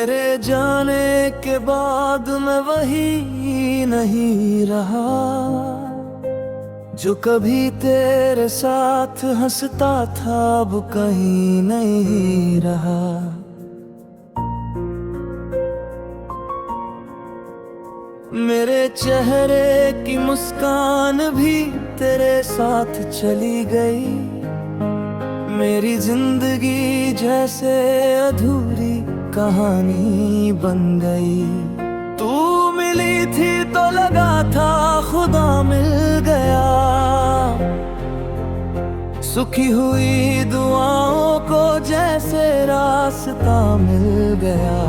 तेरे जाने के बाद मैं वही नहीं रहा जो कभी तेरे साथ हंसता था, अब कहीं नहीं रहा। मेरे चेहरे की मुस्कान भी तेरे साथ चली गई। मेरी जिंदगी जैसे अधूरी कहानी बन गई। तू मिली थी तो लगा था खुदा मिल गया। सुखी हुई दुआओं को जैसे रास्ता मिल गया।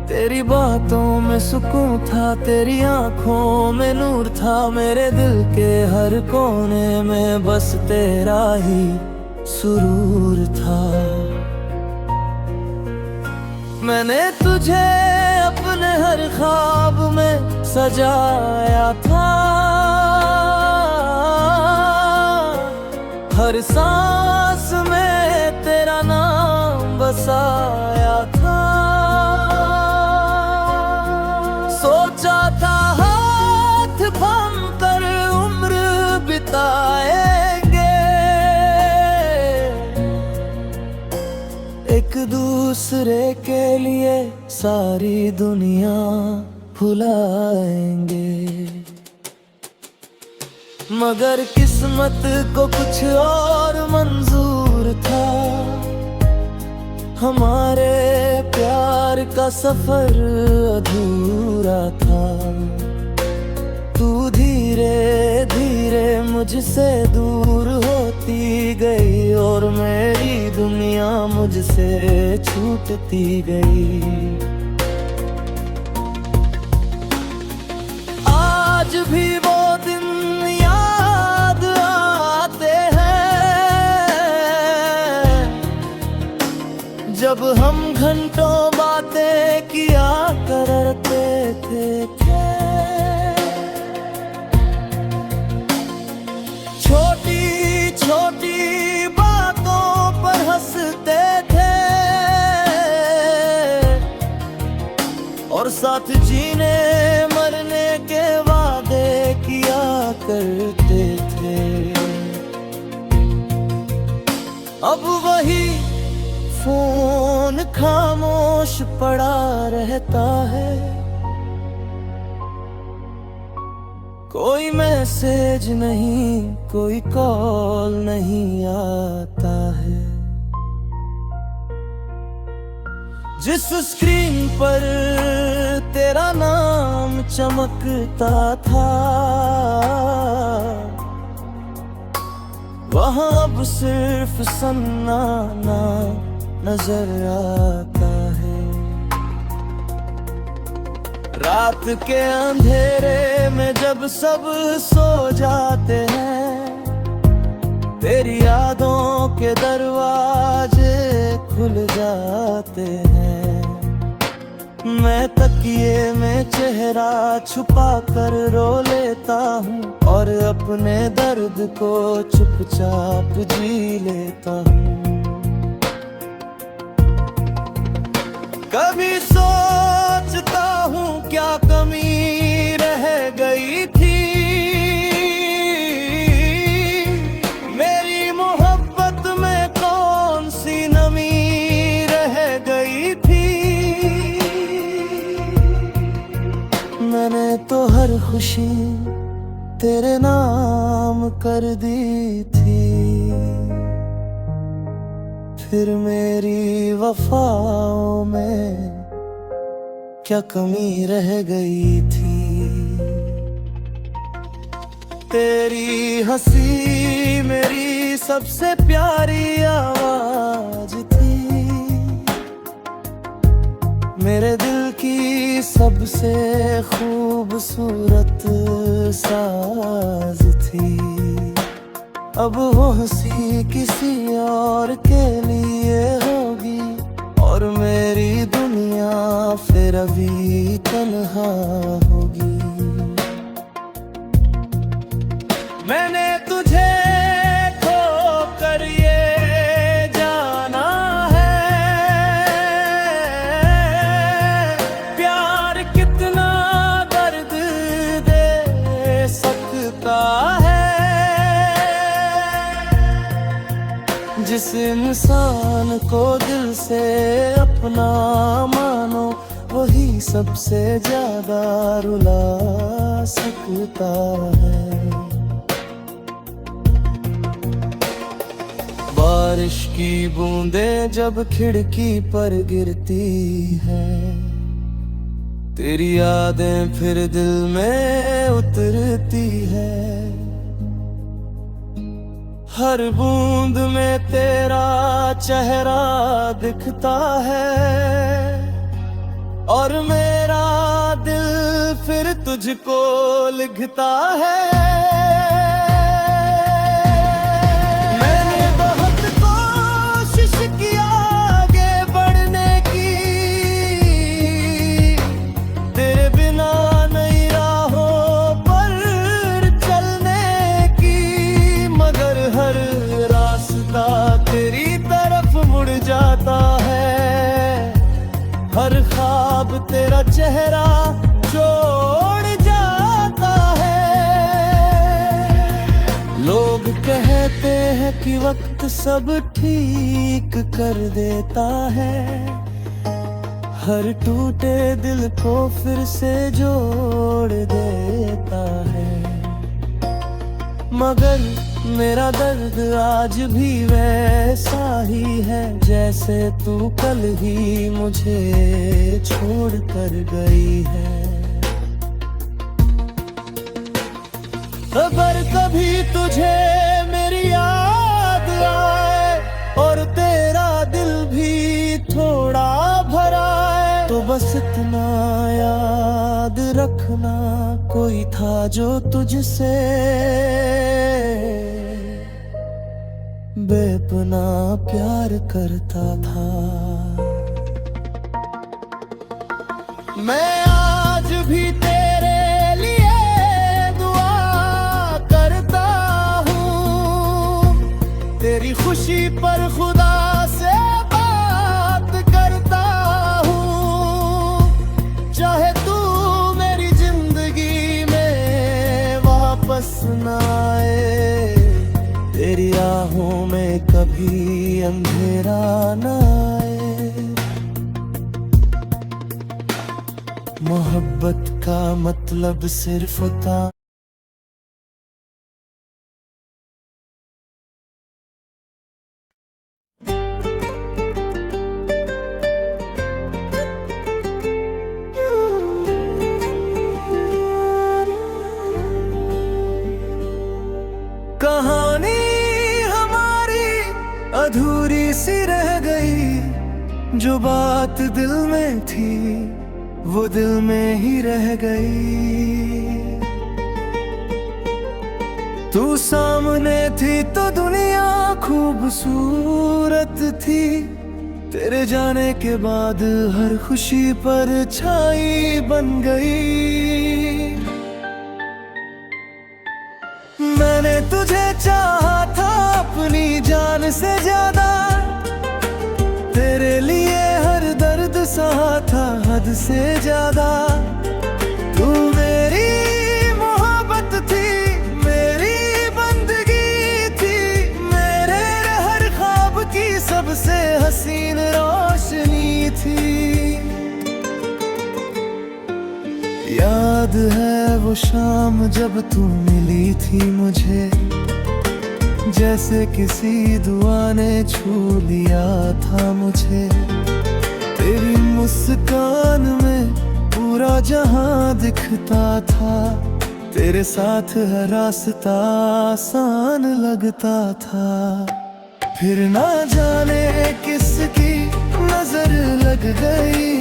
तेरी बातों में सुकून था, तेरी आंखों में नूर था। मेरे दिल के हर कोने में बस तेरा ही सुरूर था। मैंने तुझे अपने हर ख्वाब में सजाया था। हर सांस में तेरा नाम बसाया था। सोचा था हाथ थाम कर उम्र बिताएंगे, एक दूसरे के लिए सारी दुनिया भुलाएंगे। मगर किस्मत को कुछ और मंजूर था। हमारे प्यार का सफर अधूरा था। तू धीरे धीरे मुझसे दूर होती गई और मेरी दुनिया मुझसे छूटती गई। आज भी वो दिन याद आते हैं जब हम घंटों बातें किया करते थे। छोटी छोटी बातों पर हंसते थे और साथ जीने मरने के वादे किया करते थे। अब वही फोन खामोश पड़ा रहता है। कोई मैसेज नहीं, कोई कॉल नहीं आता है। जिस स्क्रीन पर तेरा नाम चमकता था, वहां अब सिर्फ सन्नाटा नजर आता है। रात के अंधेरे में जब सब सो जाते हैं, तेरी यादों के दरवाजे खुल जाते हैं। मैं तकिए में चेहरा छुपा कर रो लेता हूँ और अपने दर्द को चुपचाप जी लेता हूँ। कभी सोचता हूँ क्या कमी रह गई थी मेरी मोहब्बत में, कौन सी नमी रह गई थी। मैंने तो हर खुशी तेरे नाम कर दी थी, फिर मेरी वफाओं में क्या कमी रह गई थी। तेरी हंसी मेरी सबसे प्यारी आवाज थी, मेरे दिल की सबसे खूबसूरत साज थी। अब वो हंसी किसी और के लिए होगी और मेरी दुनिया फिर अभी तन्हा होगी। मैंने तुझे खो कर ये जाना है लगता है। जिस इंसान को दिल से अपना मानो, वही सबसे ज्यादा रुला सकता है। बारिश की बूंदें जब खिड़की पर गिरती है, तेरी यादें फिर दिल में उतरती है। हर बूंद में तेरा चेहरा दिखता है, और मेरा दिल फिर तुझको लिखता है। मैंने बहुत कोशिश की आगे बढ़ने की, तेरे बिना नई राहों पर चलने की, मगर हर रास्ता तेरी तरफ मुड़ जाता है। हर ख्वाब तेरा चेहरा छोड़ जाता है। लोग कहते हैं कि वक्त सब ठीक कर देता है, हर टूटे दिल को फिर से जोड़ देता है। मगर मेरा दर्द आज भी वैसा ही है, जैसे तू कल ही मुझे छोड़ कर गई है। अगर कभी तुझे मेरी याद आए और तेरा दिल भी थोड़ा भरा है, तो बस इतना याद रखना, कोई था जो तुझसे बेपनाह प्यार करता था। मैं आज भी तेरे लिए दुआ करता हूँ, तेरी खुशी पर खुदा से बात करता हूँ। चाहे तू मेरी जिंदगी में वापस न आए, तेरी आहों में कभी अंधेरा न आए। मोहब्बत का मतलब सिर्फ था कहानी अधूरी सी रह गई। जो बात दिल में थी वो दिल में ही रह गई। तू सामने थी तो दुनिया खूबसूरत थी, तेरे जाने के बाद हर खुशी पर छाई बन गई। मैंने तुझे चाहा था अपनी जान से ज्यादा, तेरे लिए हर दर्द सहा था हद से ज्यादा। तू मेरी मोहब्बत थी, मेरी बंदगी थी, मेरे हर ख्वाब की सबसे हसीन रोशनी थी। याद है वो शाम जब तू मिली थी मुझे, जैसे किसी दुआ ने छू लिया था मुझे। तेरी मुस्कान में पूरा जहां दिखता था, तेरे साथ हर रास्ता आसान लगता था। फिर ना जाने किसकी नजर लग गई,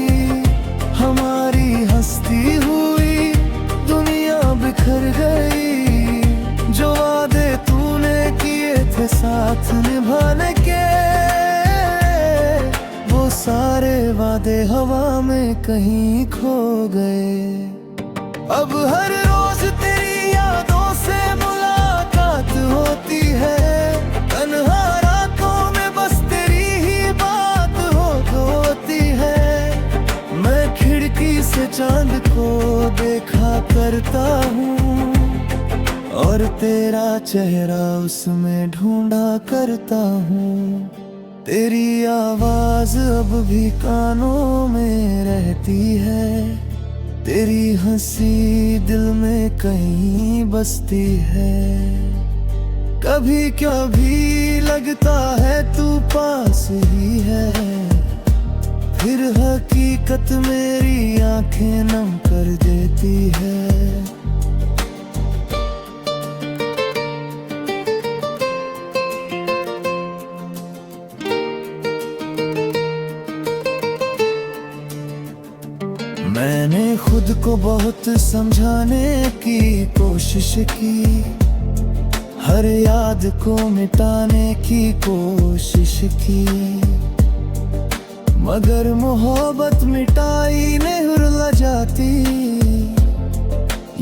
हमारी हस्ती हुई दुनिया बिखर गई। जो वादे तूने किए थे साथ निभाने के, वो सारे वादे हवा में कहीं खो गए। अब हर रोज तेरी यादों से मुलाकात होती है, तन्हा रातों में बस तेरी ही बात होती है। मैं खिड़की से चांद को देखा करता हूँ, और और तेरा चेहरा उसमें ढूंढा करता हूँ। तेरी आवाज अब भी कानों में रहती है, तेरी हंसी दिल में कहीं बसती है। कभी कभी लगता है तू पास ही है, फिर हकीकत मेरी आंखें नम कर देती है। मैंने खुद को बहुत समझाने की कोशिश की, हर याद को मिटाने की कोशिश की, मगर मोहब्बत मिटाई नहीं रुला जाती।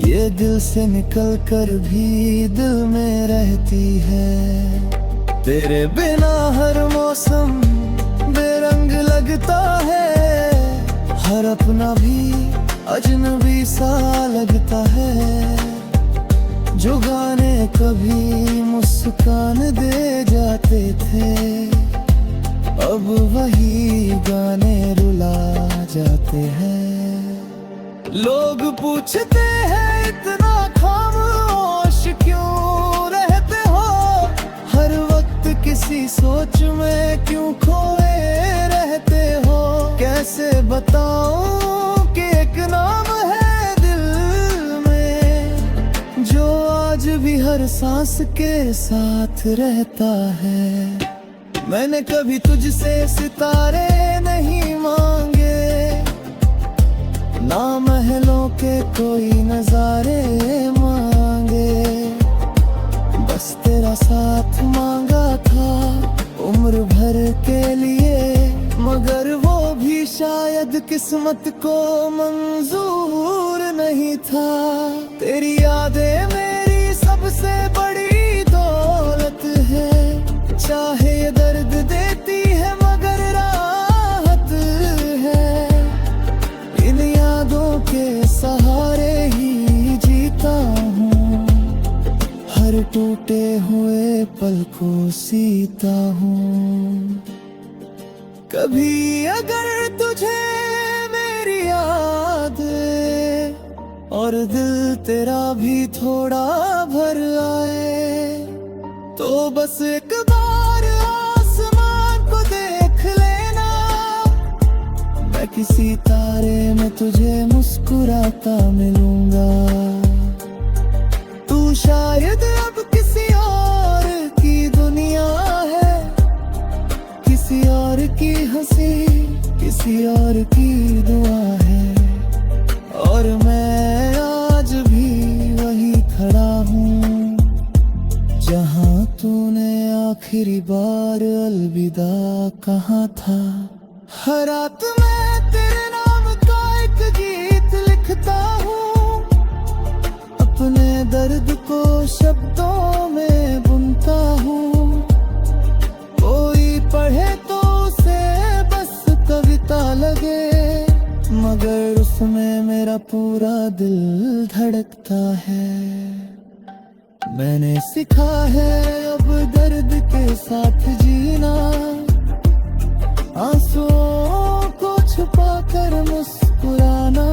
ये दिल से निकल कर भी दिल में रहती है। तेरे बिना हर मौसम बेरंग लगता है, हर अपना भी अजनबी सा लगता है। जो गाने कभी मुस्कान दे जाते थे, अब वही गाने रुला जाते हैं। लोग पूछते हैं इतना खामोश क्यों रहते हो, हर वक्त किसी सोच में क्यों खोए रहते हो। कैसे बताऊं कि एक नाम है दिल में, जो आज भी हर सांस के साथ रहता है। मैंने कभी तुझसे सितारे नहीं मांगे, ना महलों के कोई नजारे मांगे, बस तेरा साथ मांगा था उम्र भर के लिए। मगर वो भी शायद किस्मत को मंजूर नहीं था। तेरी यादें मेरी सबसे बड़ी दौलत है, चाहे ये दर्द देती है मगर राहत है। इन यादों के सहारे ही जीता हूँ, हर टूटे हुए पल को सीता हूँ। कभी अगर तुझे मेरी याद और दिल तेरा भी थोड़ा भर आए, तो बस एक बार आसमान को देख लेना। मैं किसी तारे में तुझे मुस्कुराता मिलूंगा। तू शायद अब किसी और की दुनिया है, किसी और की हंसी, किसी और की दुआ है। और मैं आज भी वही खड़ा हूँ, जहाँ तूने आखिरी बार अलविदा कहा था। हर रात मैं तेरे नाम का एक गीत लिखता हूँ, अपने दर्द को शब्दों में बुनता हूँ। कोई पढ़े तो उसे बस कविता लगे, मगर उसमें मेरा पूरा दिल धड़कता है। मैंने सीखा है अब दर्द के साथ जीना, आंसुओं को छुपा कर मुस्कुराना।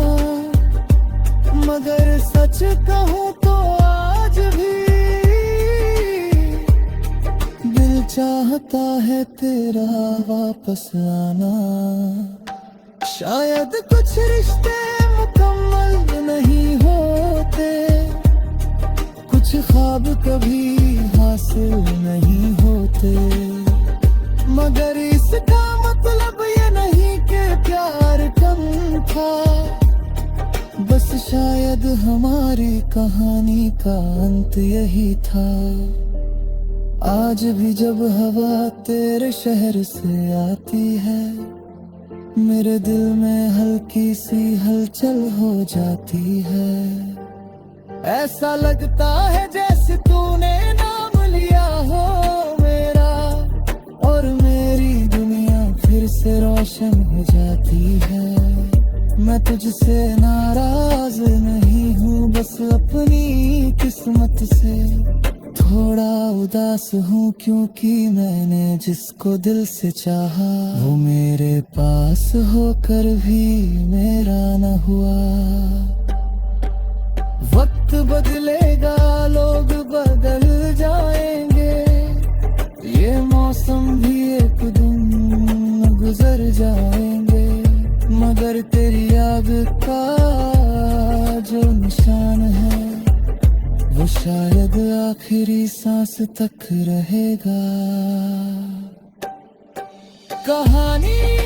मगर सच कहूँ तो आज भी दिल चाहता है तेरा वापस आना। शायद कुछ रिश्ते मुकम्मल नहीं होते, कुछ ख्वाब कभी हासिल नहीं होते, मगर इसका मतलब ये नहीं कि प्यार कम था। बस शायद हमारी कहानी का अंत यही था। आज भी जब हवा तेरे शहर से आती है, मेरे दिल में हल्की सी हलचल हो जाती है। ऐसा लगता है जैसे तूने नाम लिया हो मेरा, और मेरी दुनिया फिर से रोशन हो जाती है। मैं तुझसे नाराज नहीं हूँ, हूँ बस अपनी किस्मत से। थोड़ा उदास हूँ क्योंकि मैंने जिसको दिल से चाहा वो मेरे पास होकर भी मेरा न हुआ। वक्त बदलेगा, लोग बदल जाएंगे, ये मौसम भी एक दिन गुजर जाएंगे, मगर तेरी याद का जो निशान है वो शायद आखिरी सांस तक रहेगा। कहानी